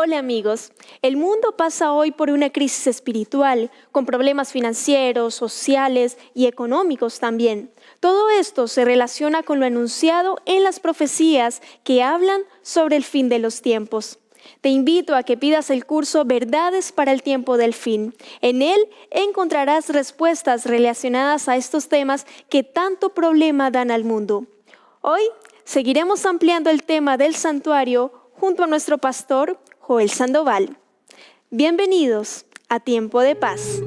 Hola amigos, el mundo pasa hoy por una crisis espiritual, con problemas financieros, sociales y económicos también. Todo esto se relaciona con lo anunciado en las profecías que hablan sobre el fin de los tiempos. Te invito a que pidas el curso Verdades para el tiempo del fin. En él encontrarás respuestas relacionadas a estos temas que tanto problema dan al mundo. Hoy seguiremos ampliando el tema del santuario junto a nuestro pastor Joel Sandoval. Bienvenidos a Tiempo de Paz.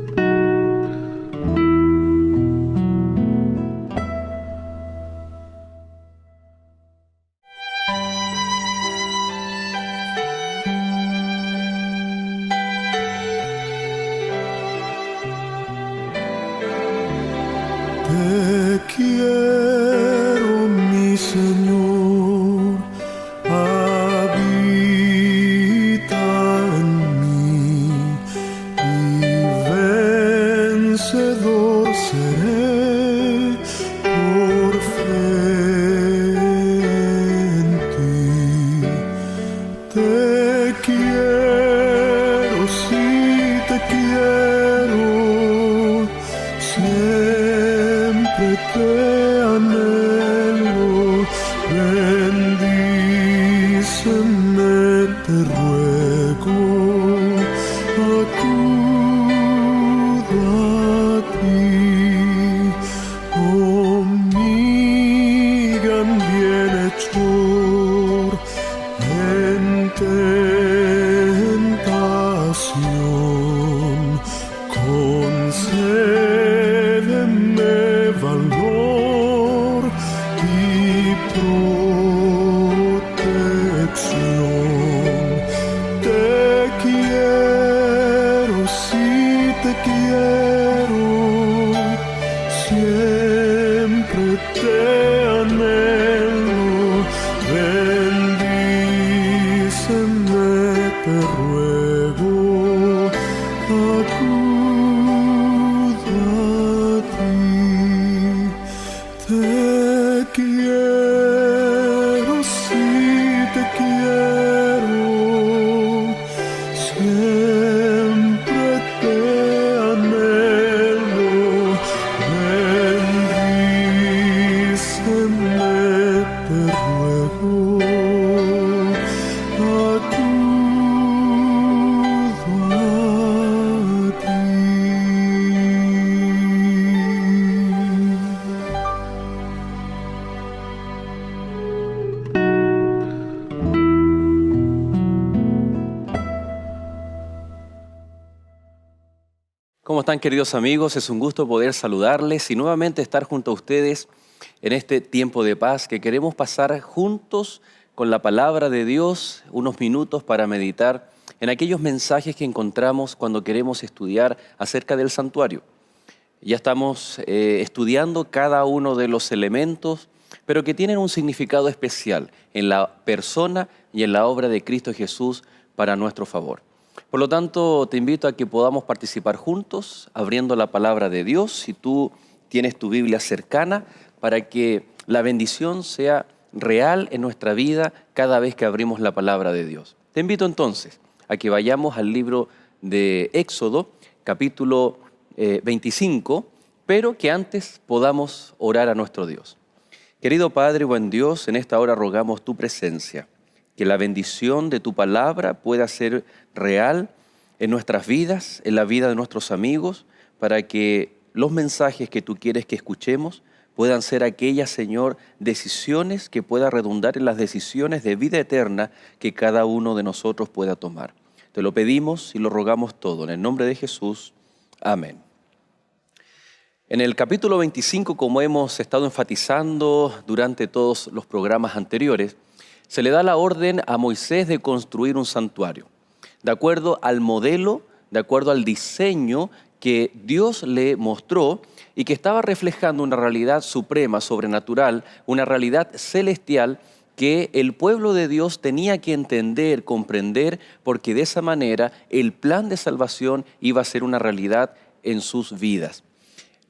Te quiero, mi Señor, habita en mí y vencedor seré por fe en ti. Te quiero, sí te quiero, siempre te anhelo, bendíceme, te ruego, acudo a ti, oh mi gran bienhechor, en tentación, concédeme valor y protección. Te quiero, sí te quiero, siempre te anhelo, bendíceme, te ruego, acudo a ti. Te quiero, sí te quiero, siempre te anhelo, bendíceme, te ruego, acudo a ti. ¿Cómo están, queridos amigos? Es un gusto poder saludarles y nuevamente estar junto a ustedes en este tiempo de paz que queremos pasar juntos con la palabra de Dios, unos minutos para meditar en aquellos mensajes que encontramos cuando queremos estudiar acerca del santuario. Ya estamos estudiando cada uno de los elementos, pero que tienen un significado especial en la persona y en la obra de Cristo Jesús para nuestro favor. Por lo tanto, te invito a que podamos participar juntos, abriendo la palabra de Dios, si tú tienes tu Biblia cercana, para que la bendición sea real en nuestra vida cada vez que abrimos la palabra de Dios. Te invito entonces a que vayamos al libro de Éxodo, capítulo 25, pero que antes podamos orar a nuestro Dios. Querido Padre, buen Dios, en esta hora rogamos tu presencia, que la bendición de tu palabra pueda ser real en nuestras vidas, en la vida de nuestros amigos, para que los mensajes que tú quieres que escuchemos puedan ser aquellas, Señor, decisiones que puedan redundar en las decisiones de vida eterna que cada uno de nosotros pueda tomar. Te lo pedimos y lo rogamos todo, en el nombre de Jesús. Amén. En el capítulo 25, como hemos estado enfatizando durante todos los programas anteriores, se le da la orden a Moisés de construir un santuario, de acuerdo al modelo, de acuerdo al diseño que Dios le mostró y que estaba reflejando una realidad suprema, sobrenatural, una realidad celestial que el pueblo de Dios tenía que entender, comprender, porque de esa manera el plan de salvación iba a ser una realidad en sus vidas.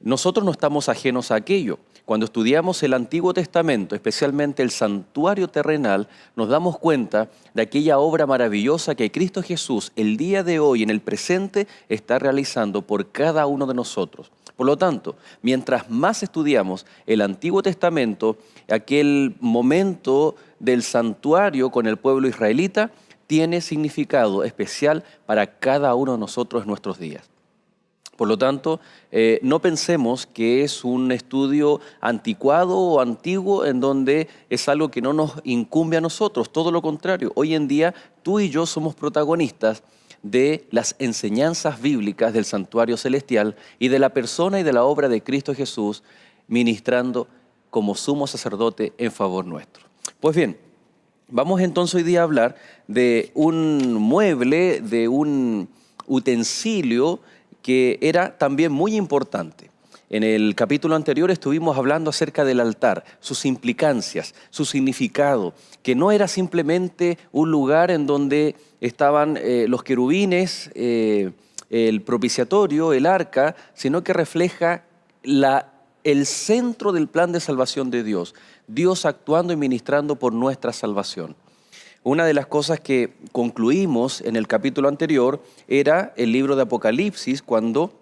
Nosotros no estamos ajenos a aquello. Cuando estudiamos el Antiguo Testamento, especialmente el santuario terrenal, nos damos cuenta de aquella obra maravillosa que Cristo Jesús el día de hoy, en el presente, está realizando por cada uno de nosotros. Por lo tanto, mientras más estudiamos el Antiguo Testamento, aquel momento del santuario con el pueblo israelita tiene significado especial para cada uno de nosotros en nuestros días. Por lo tanto, no pensemos que es un estudio anticuado o antiguo en donde es algo que no nos incumbe a nosotros. Todo lo contrario, hoy en día tú y yo somos protagonistas de las enseñanzas bíblicas del santuario celestial y de la persona y de la obra de Cristo Jesús ministrando como sumo sacerdote en favor nuestro. Pues bien, vamos entonces hoy día a hablar de un mueble, de un utensilio que era también muy importante. En el capítulo anterior estuvimos hablando acerca del altar, sus implicancias, su significado, que no era simplemente un lugar en donde estaban los querubines, el propiciatorio, el arca, sino que refleja el centro del plan de salvación de Dios, Dios actuando y ministrando por nuestra salvación. Una de las cosas que concluimos en el capítulo anterior era el libro de Apocalipsis, cuando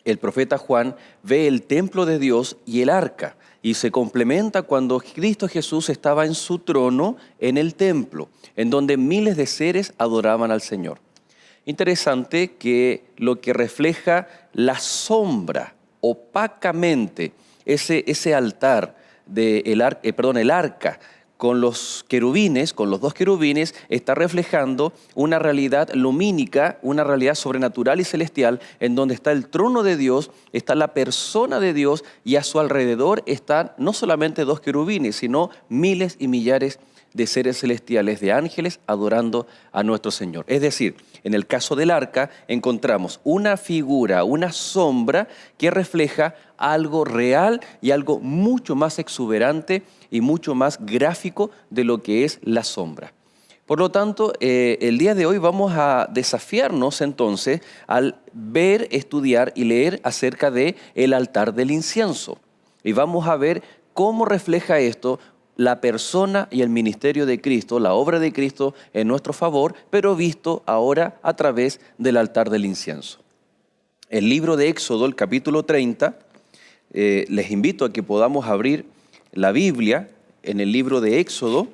el profeta Juan ve el templo de Dios y el arca, y se complementa cuando Cristo Jesús estaba en su trono en el templo, en donde miles de seres adoraban al Señor. Interesante que lo que refleja la sombra opacamente, ese altar, el arca, con los querubines, con los dos querubines, está reflejando una realidad lumínica, una realidad sobrenatural y celestial, en donde está el trono de Dios, está la persona de Dios, y a su alrededor están no solamente dos querubines, sino miles y millares de seres celestiales, de ángeles, adorando a nuestro Señor. Es decir, en el caso del arca encontramos una figura, una sombra que refleja algo real y algo mucho más exuberante y mucho más gráfico de lo que es la sombra. Por lo tanto, el día de hoy vamos a desafiarnos entonces al ver, estudiar y leer acerca del altar del incienso. Y vamos a ver cómo refleja esto la persona y el ministerio de Cristo, la obra de Cristo en nuestro favor, pero visto ahora a través del altar del incienso. El libro de Éxodo, el capítulo 30, les invito a que podamos abrir la Biblia. En el libro de Éxodo,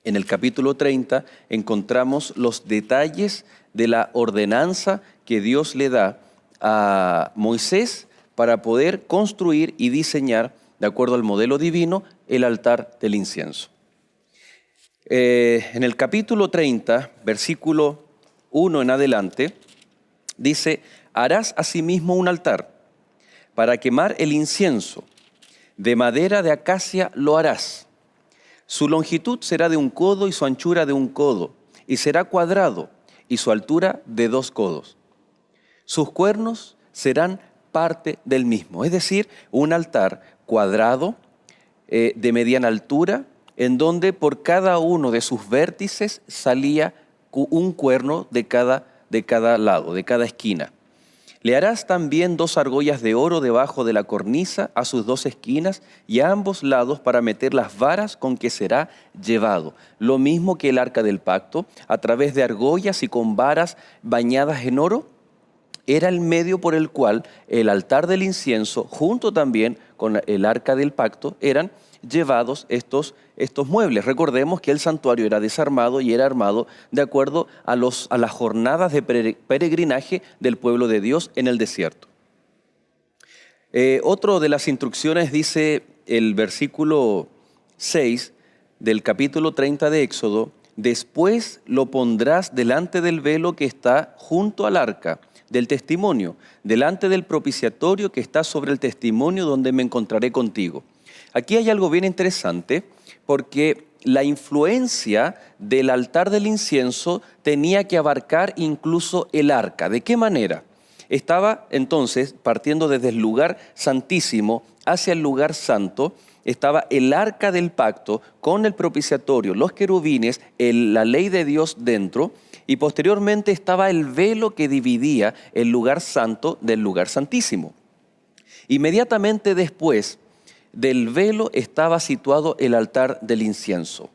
en el capítulo 30, encontramos los detalles de la ordenanza que Dios le da a Moisés para poder construir y diseñar, de acuerdo al modelo divino, el altar del incienso. En el capítulo 30, versículo 1 en adelante, dice: harás asimismo un altar para quemar el incienso. De madera de acacia lo harás. Su longitud será de 1 codo y su anchura de 1 codo, y será cuadrado, y su altura de 2 codos. Sus cuernos serán parte del mismo, es decir, un altar cuadrado de mediana altura, en donde por cada uno de sus vértices salía un cuerno de cada lado, de cada esquina. Le harás también 2 argollas de oro debajo de la cornisa a sus 2 esquinas y a ambos lados para meter las varas con que será llevado. Lo mismo que el arca del pacto, a través de argollas y con varas bañadas en oro, era el medio por el cual el altar del incienso, junto también con el arca del pacto, eran llevados estos muebles. Recordemos que el santuario era desarmado y era armado de acuerdo a las jornadas de peregrinaje del pueblo de Dios en el desierto. Otro de las instrucciones dice el versículo 6 del capítulo 30 de Éxodo: después lo pondrás delante del velo que está junto al arca del testimonio, delante del propiciatorio que está sobre el testimonio donde me encontraré contigo. Aquí hay algo bien interesante, porque la influencia del altar del incienso tenía que abarcar incluso el arca. ¿De qué manera? Estaba entonces, partiendo desde el lugar santísimo hacia el lugar santo, estaba el arca del pacto con el propiciatorio, los querubines, la ley de Dios dentro, y posteriormente estaba el velo que dividía el lugar santo del lugar santísimo. Inmediatamente después del velo estaba situado el altar del incienso.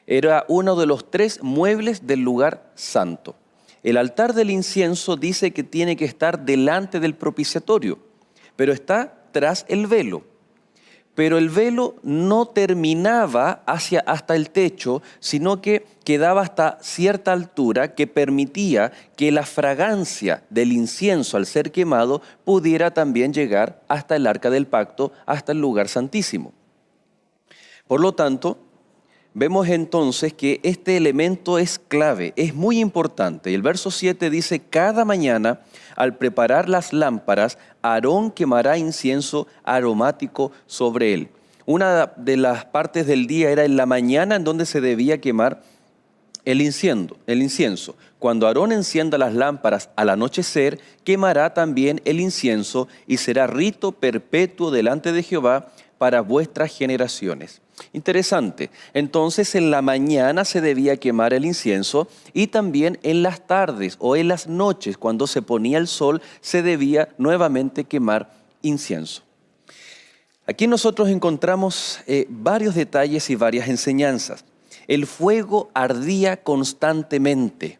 Era uno de los 3 muebles del lugar santo. El altar del incienso dice que tiene que estar delante del propiciatorio, pero está tras el velo. Pero el velo no terminaba hasta el techo, sino que quedaba hasta cierta altura que permitía que la fragancia del incienso al ser quemado pudiera también llegar hasta el arca del pacto, hasta el lugar santísimo. Por lo tanto, vemos entonces que este elemento es clave, es muy importante. Y el verso 7 dice: cada mañana al preparar las lámparas, Aarón quemará incienso aromático sobre él. Una de las partes del día era en la mañana en donde se debía quemar el incienso. Cuando Aarón encienda las lámparas al anochecer, quemará también el incienso y será rito perpetuo delante de Jehová para vuestras generaciones. Interesante. Entonces en la mañana se debía quemar el incienso y también en las tardes o en las noches, cuando se ponía el sol, se debía nuevamente quemar incienso. Aquí nosotros encontramos varios detalles y varias enseñanzas. El fuego ardía constantemente.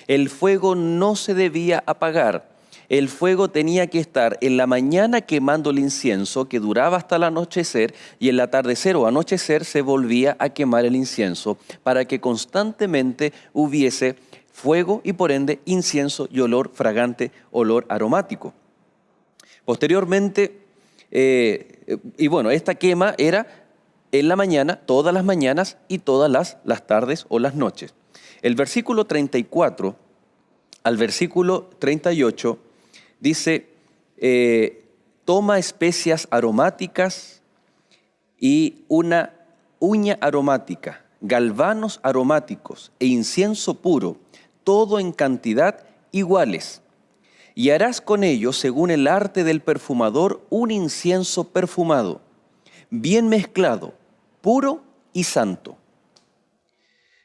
El fuego no se debía apagar. El fuego tenía que estar en la mañana quemando el incienso, que duraba hasta el anochecer, y en el atardecer o anochecer se volvía a quemar el incienso para que constantemente hubiese fuego y por ende incienso y olor fragante, olor aromático. Posteriormente, esta quema era en la mañana, todas las mañanas y todas las tardes o las noches. El versículo 34 al versículo 38 dice: toma especias aromáticas y una uña aromática, galvanos aromáticos e incienso puro, todo en cantidad iguales. Y harás con ellos, según el arte del perfumador, un incienso perfumado, bien mezclado, puro y santo.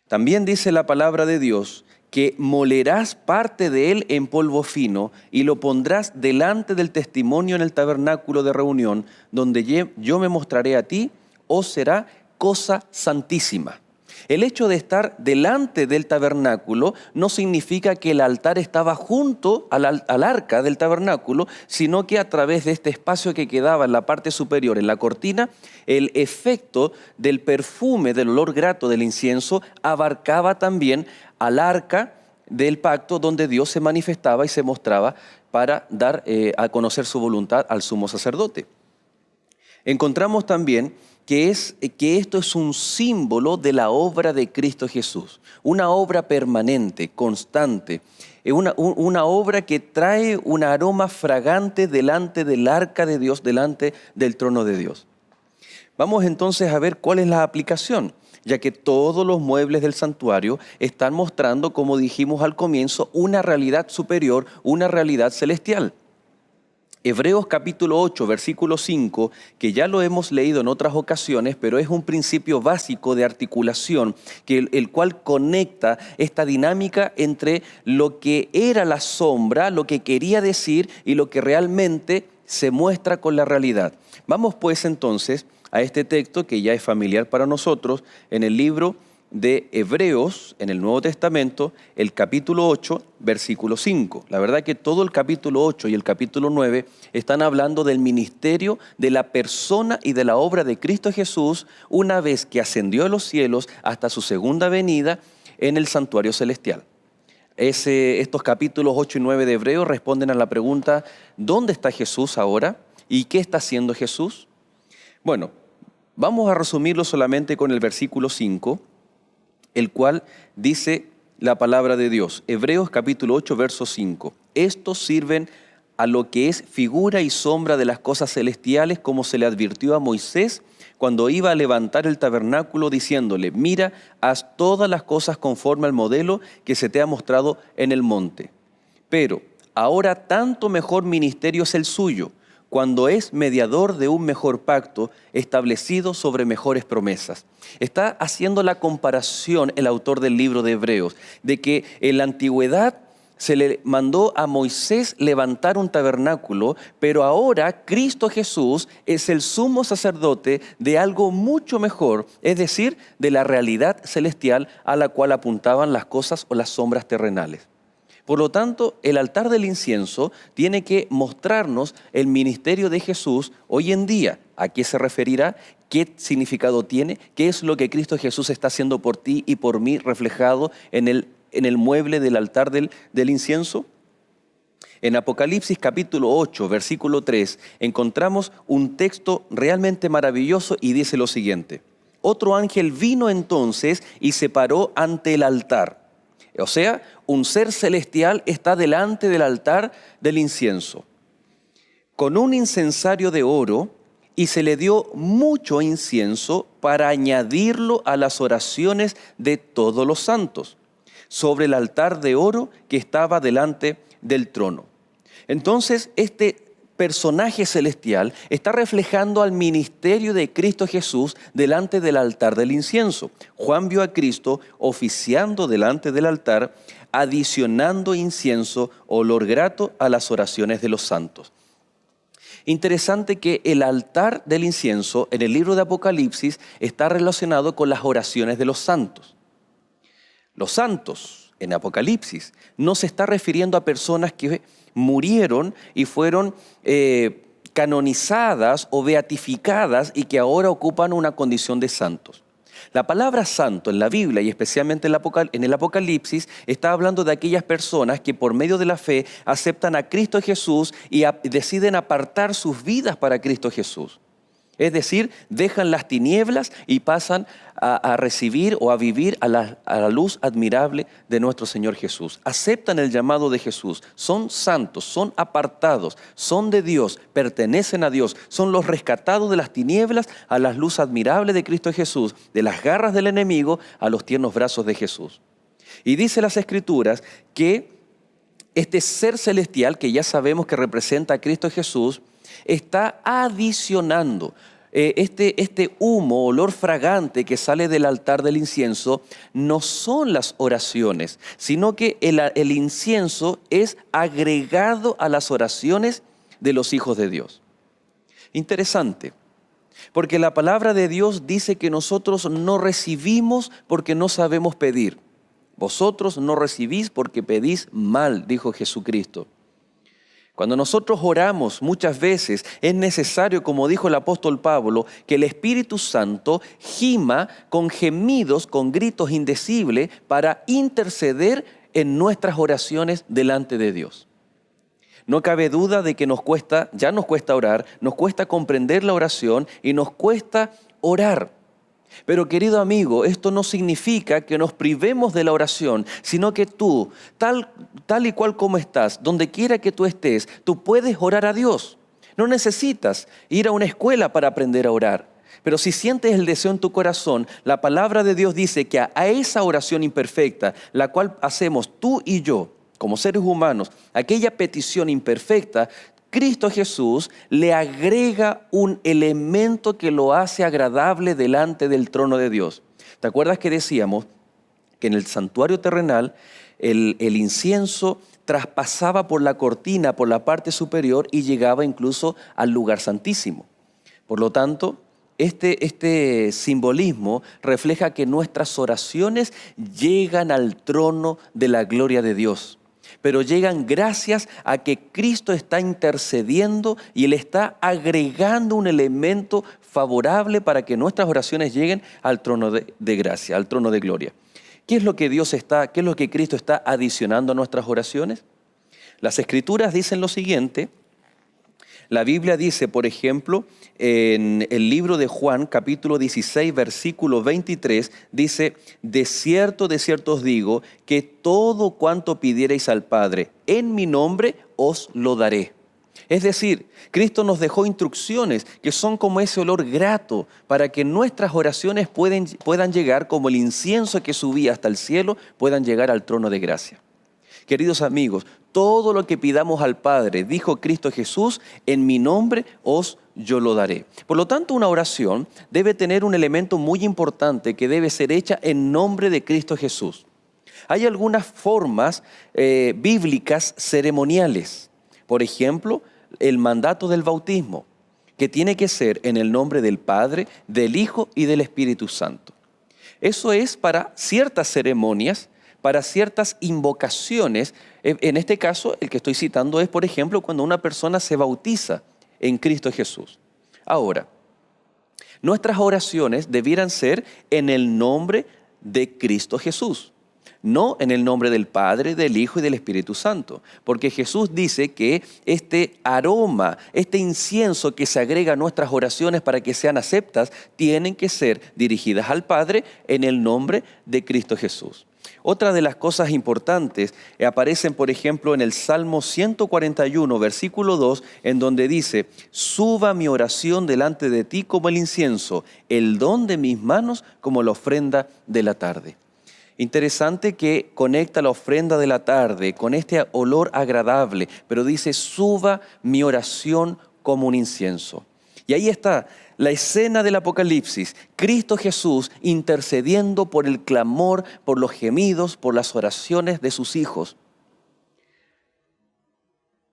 También dice la palabra de Dios que molerás parte de él en polvo fino y lo pondrás delante del testimonio en el tabernáculo de reunión, donde yo me mostraré a ti, os será cosa santísima. El hecho de estar delante del tabernáculo no significa que el altar estaba junto al arca del tabernáculo, sino que a través de este espacio que quedaba en la parte superior, en la cortina, el efecto del perfume, del olor grato del incienso, abarcaba también al arca del pacto donde Dios se manifestaba y se mostraba para dar a conocer su voluntad al sumo sacerdote. Encontramos también que esto es un símbolo de la obra de Cristo Jesús, una obra permanente, constante, una obra que trae un aroma fragante delante del arca de Dios, delante del trono de Dios. Vamos entonces a ver cuál es la aplicación, ya que todos los muebles del santuario están mostrando, como dijimos al comienzo, una realidad superior, una realidad celestial. Hebreos capítulo 8, versículo 5, que ya lo hemos leído en otras ocasiones, pero es un principio básico de articulación, el cual conecta esta dinámica entre lo que era la sombra, lo que quería decir y lo que realmente se muestra con la realidad. Vamos pues entonces a este texto que ya es familiar para nosotros en el libro de Hebreos, en el Nuevo Testamento, el capítulo 8, versículo 5. La verdad que todo el capítulo 8 y el capítulo 9 están hablando del ministerio, de la persona y de la obra de Cristo Jesús una vez que ascendió a los cielos hasta su segunda venida en el santuario celestial. Estos capítulos 8 y 9 de Hebreos responden a la pregunta: ¿dónde está Jesús ahora? ¿Y qué está haciendo Jesús? Bueno, vamos a resumirlo solamente con el versículo 5, el cual dice la palabra de Dios. Hebreos capítulo 8, verso 5. Estos sirven a lo que es figura y sombra de las cosas celestiales, como se le advirtió a Moisés cuando iba a levantar el tabernáculo, diciéndole: mira, haz todas las cosas conforme al modelo que se te ha mostrado en el monte. Pero ahora tanto mejor ministerio es el suyo, cuando es mediador de un mejor pacto establecido sobre mejores promesas. Está haciendo la comparación el autor del libro de Hebreos, de que en la antigüedad se le mandó a Moisés levantar un tabernáculo, pero ahora Cristo Jesús es el sumo sacerdote de algo mucho mejor, es decir, de la realidad celestial a la cual apuntaban las cosas o las sombras terrenales. Por lo tanto, el altar del incienso tiene que mostrarnos el ministerio de Jesús hoy en día. ¿A qué se referirá? ¿Qué significado tiene? ¿Qué es lo que Cristo Jesús está haciendo por ti y por mí reflejado en el mueble del altar del incienso? En Apocalipsis capítulo 8, versículo 3, encontramos un texto realmente maravilloso y dice lo siguiente: otro ángel vino entonces y se paró ante el altar. O sea, un ser celestial está delante del altar del incienso, con un incensario de oro, y se le dio mucho incienso para añadirlo a las oraciones de todos los santos, sobre el altar de oro que estaba delante del trono. Entonces, este personaje celestial está reflejando al ministerio de Cristo Jesús delante del altar del incienso. Juan vio a Cristo oficiando delante del altar, adicionando incienso, olor grato a las oraciones de los santos. Interesante que el altar del incienso en el libro de Apocalipsis está relacionado con las oraciones de los santos. Los santos en Apocalipsis no se está refiriendo a personas que murieron y fueron canonizadas o beatificadas y que ahora ocupan una condición de santos. La palabra santo en la Biblia y especialmente en el Apocalipsis está hablando de aquellas personas que por medio de la fe aceptan a Cristo Jesús y deciden apartar sus vidas para Cristo Jesús. Es decir, dejan las tinieblas y pasan a recibir o a vivir a la luz admirable de nuestro Señor Jesús. Aceptan el llamado de Jesús, son santos, son apartados, son de Dios, pertenecen a Dios, son los rescatados de las tinieblas a la luz admirable de Cristo Jesús, de las garras del enemigo a los tiernos brazos de Jesús. Y dice las Escrituras que este ser celestial, que ya sabemos que representa a Cristo Jesús, está adicionando este humo, olor fragante que sale del altar del incienso. No son las oraciones, sino que el incienso es agregado a las oraciones de los hijos de Dios. Interesante, porque la palabra de Dios dice que nosotros no recibimos porque no sabemos pedir. Vosotros no recibís porque pedís mal, dijo Jesucristo. Cuando nosotros oramos muchas veces es necesario, como dijo el apóstol Pablo, que el Espíritu Santo gima con gemidos, con gritos indecibles para interceder en nuestras oraciones delante de Dios. No cabe duda de que ya nos cuesta orar, nos cuesta comprender la oración y nos cuesta orar. Pero querido amigo, esto no significa que nos privemos de la oración, sino que tú, tal y cual como estás, donde quiera que tú estés, tú puedes orar a Dios. No necesitas ir a una escuela para aprender a orar. Pero si sientes el deseo en tu corazón, la palabra de Dios dice que a esa oración imperfecta, la cual hacemos tú y yo, como seres humanos, aquella petición imperfecta, Cristo Jesús le agrega un elemento que lo hace agradable delante del trono de Dios. ¿Te acuerdas que decíamos que en el santuario terrenal el incienso traspasaba por la cortina, por la parte superior y llegaba incluso al lugar santísimo? Por lo tanto, este simbolismo refleja que nuestras oraciones llegan al trono de la gloria de Dios. Pero llegan gracias a que Cristo está intercediendo y Él está agregando un elemento favorable para que nuestras oraciones lleguen al trono de gracia, al trono de gloria. ¿Qué es lo que qué es lo que Cristo está adicionando a nuestras oraciones? Las Escrituras dicen lo siguiente. La Biblia dice, por ejemplo, en el libro de Juan, capítulo 16, versículo 23, dice: de cierto os digo, que todo cuanto pidiereis al Padre en mi nombre, os lo daré. Es decir, Cristo nos dejó instrucciones que son como ese olor grato para que nuestras oraciones puedan llegar, como el incienso que subía hasta el cielo, puedan llegar al trono de gracia. Queridos amigos, todo lo que pidamos al Padre, dijo Cristo Jesús, en mi nombre yo lo daré. Por lo tanto, una oración debe tener un elemento muy importante que debe ser hecha en nombre de Cristo Jesús. Hay algunas formas bíblicas ceremoniales. Por ejemplo, el mandato del bautismo, que tiene que ser en el nombre del Padre, del Hijo y del Espíritu Santo. Eso es para ciertas ceremonias, para ciertas invocaciones. En este caso, el que estoy citando es, por ejemplo, cuando una persona se bautiza en Cristo Jesús. Ahora, nuestras oraciones debieran ser en el nombre de Cristo Jesús, no en el nombre del Padre, del Hijo y del Espíritu Santo. Porque Jesús dice que este aroma, este incienso que se agrega a nuestras oraciones para que sean aceptas, tienen que ser dirigidas al Padre en el nombre de Cristo Jesús. Otra de las cosas importantes aparecen, por ejemplo, en el Salmo 141, versículo 2, en donde dice: suba mi oración delante de ti como el incienso, el don de mis manos como la ofrenda de la tarde. Interesante que conecta la ofrenda de la tarde con este olor agradable, pero dice: suba mi oración como un incienso. Y ahí está la escena del Apocalipsis, Cristo Jesús intercediendo por el clamor, por los gemidos, por las oraciones de sus hijos.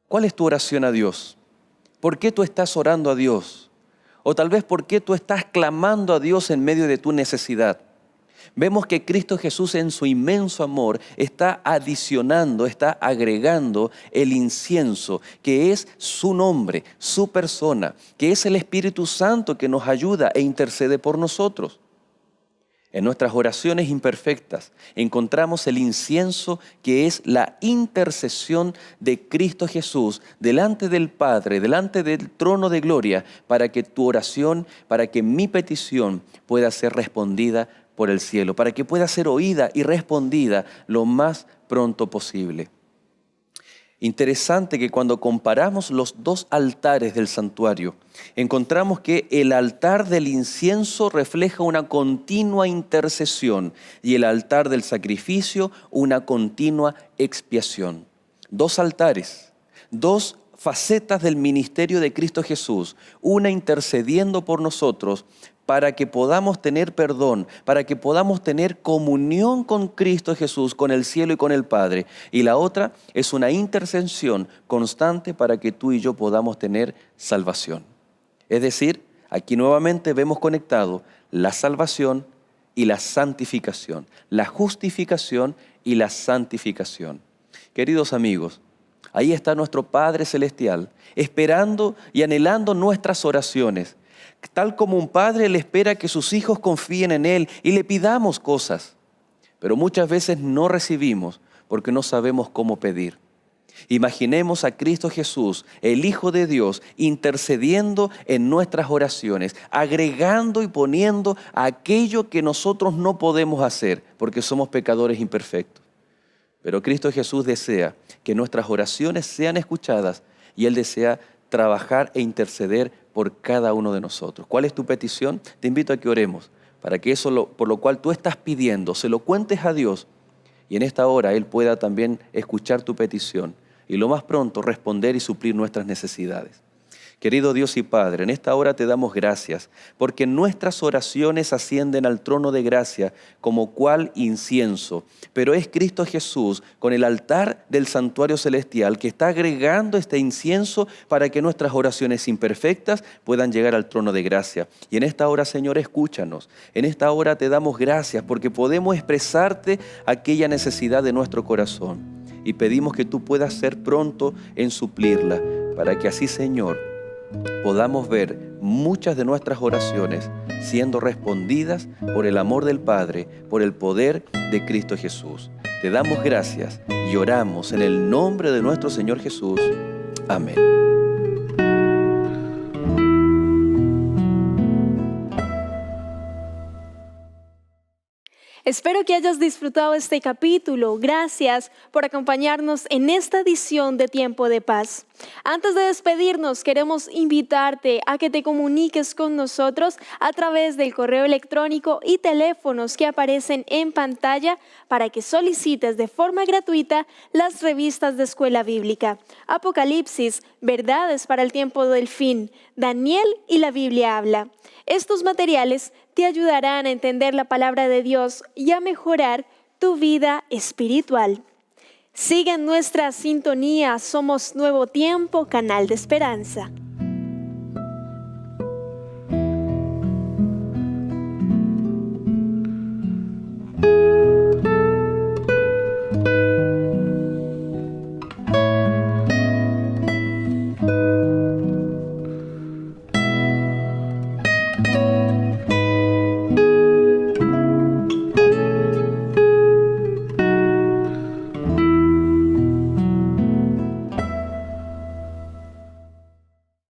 ¿Cuál es tu oración a Dios? ¿Por qué tú estás orando a Dios? O tal vez ¿por qué tú estás clamando a Dios en medio de tu necesidad? Vemos que Cristo Jesús en su inmenso amor está adicionando, está agregando el incienso, que es su nombre, su persona, que es el Espíritu Santo que nos ayuda e intercede por nosotros. En nuestras oraciones imperfectas encontramos el incienso que es la intercesión de Cristo Jesús delante del Padre, delante del trono de gloria, para que tu oración, para que mi petición pueda ser respondida por el cielo, para que pueda ser oída y respondida lo más pronto posible. Interesante que cuando comparamos los dos altares del santuario, encontramos que el altar del incienso refleja una continua intercesión y el altar del sacrificio una continua expiación. Dos altares, dos facetas del ministerio de Cristo Jesús, una intercediendo por nosotros para que podamos tener perdón, para que podamos tener comunión con Cristo Jesús, con el cielo y con el Padre. Y la otra es una intercesión constante para que tú y yo podamos tener salvación. Es decir, aquí nuevamente vemos conectado la salvación y la santificación, la justificación y la santificación. Queridos amigos, ahí está nuestro Padre Celestial, esperando y anhelando nuestras oraciones. Tal como un padre le espera que sus hijos confíen en Él y le pidamos cosas, pero muchas veces no recibimos porque no sabemos cómo pedir. Imaginemos a Cristo Jesús, el Hijo de Dios, intercediendo en nuestras oraciones, agregando y poniendo aquello que nosotros no podemos hacer porque somos pecadores imperfectos. Pero Cristo Jesús desea que nuestras oraciones sean escuchadas y Él desea trabajar e interceder por cada uno de nosotros. ¿Cuál es tu petición? Te invito a que oremos para que eso por lo cual tú estás pidiendo, se lo cuentes a Dios y en esta hora Él pueda también escuchar tu petición y lo más pronto responder y suplir nuestras necesidades. Querido Dios y Padre, en esta hora te damos gracias porque nuestras oraciones ascienden al trono de gracia como cual incienso, pero es Cristo Jesús con el altar del santuario celestial que está agregando este incienso para que nuestras oraciones imperfectas puedan llegar al trono de gracia. Y en esta hora, Señor, escúchanos. En esta hora te damos gracias porque podemos expresarte aquella necesidad de nuestro corazón y pedimos que tú puedas ser pronto en suplirla para que así, Señor, podamos ver muchas de nuestras oraciones siendo respondidas por el amor del Padre, por el poder de Cristo Jesús. Te damos gracias y oramos en el nombre de nuestro Señor Jesús. Amén. Espero que hayas disfrutado este capítulo. Gracias por acompañarnos en esta edición de Tiempo de Paz. Antes de despedirnos, queremos invitarte a que te comuniques con nosotros a través del correo electrónico y teléfonos que aparecen en pantalla para que solicites de forma gratuita las revistas de Escuela Bíblica: Apocalipsis, Verdades para el Tiempo del Fin, Daniel y la Biblia habla. Estos materiales te ayudarán a entender la palabra de Dios y a mejorar tu vida espiritual. Sigue en nuestra sintonía, somos Nuevo Tiempo, canal de esperanza.